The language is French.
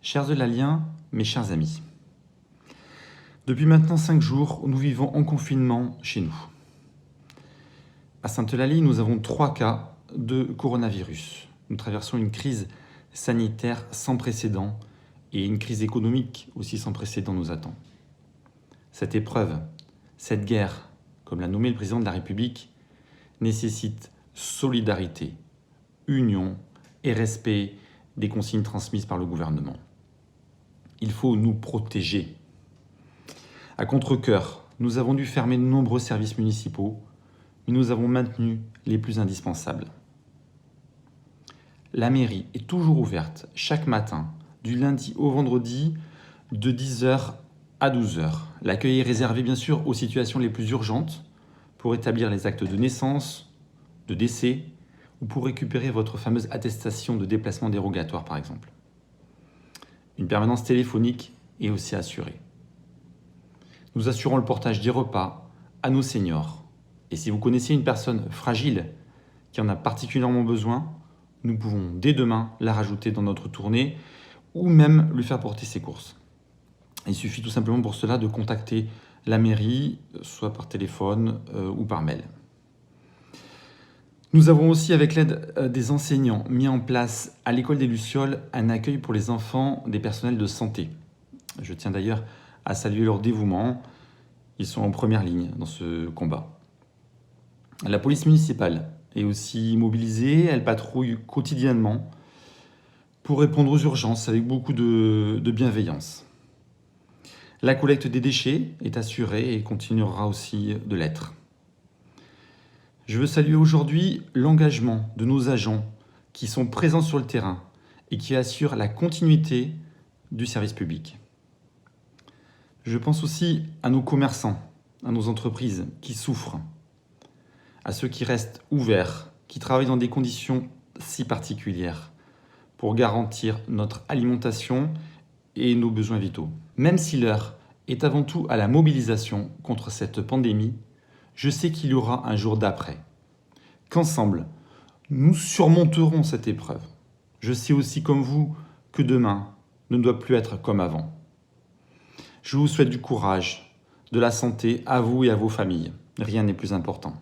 Chers Eulaliens, mes chers amis, depuis maintenant 5 jours, nous vivons en confinement chez nous. À Sainte-Eulalie, nous avons 3 cas de coronavirus. Nous traversons une crise sanitaire sans précédent et une crise économique aussi sans précédent nous attend. Cette épreuve, cette guerre, comme l'a nommé le président de la République, nécessite solidarité, union et respect des consignes transmises par le gouvernement. Il faut nous protéger. À contre-cœur, nous avons dû fermer de nombreux services municipaux, mais nous avons maintenu les plus indispensables. La mairie est toujours ouverte chaque matin, du lundi au vendredi, de 10h à 12h. L'accueil est réservé bien sûr aux situations les plus urgentes, pour établir les actes de naissance, de décès, ou pour récupérer votre fameuse attestation de déplacement dérogatoire par exemple. Une permanence téléphonique est aussi assurée. Nous assurons le portage des repas à nos seniors. Et si vous connaissez une personne fragile qui en a particulièrement besoin, nous pouvons dès demain la rajouter dans notre tournée ou même lui faire porter ses courses. Il suffit tout simplement pour cela de contacter la mairie, soit par téléphone ou par mail. Nous avons aussi, avec l'aide des enseignants, mis en place à l'école des Lucioles un accueil pour les enfants des personnels de santé. Je tiens d'ailleurs à saluer leur dévouement. Ils sont en première ligne dans ce combat. La police municipale est aussi mobilisée. Elle patrouille quotidiennement pour répondre aux urgences avec beaucoup de bienveillance. La collecte des déchets est assurée et continuera aussi de l'être. Je veux saluer aujourd'hui l'engagement de nos agents qui sont présents sur le terrain et qui assurent la continuité du service public. Je pense aussi à nos commerçants, à nos entreprises qui souffrent, à ceux qui restent ouverts, qui travaillent dans des conditions si particulières pour garantir notre alimentation et nos besoins vitaux. Même si l'heure est avant tout à la mobilisation contre cette pandémie, je sais qu'il y aura un jour d'après, qu'ensemble, nous surmonterons cette épreuve. Je sais aussi comme vous que demain ne doit plus être comme avant. Je vous souhaite du courage, de la santé à vous et à vos familles. Rien n'est plus important.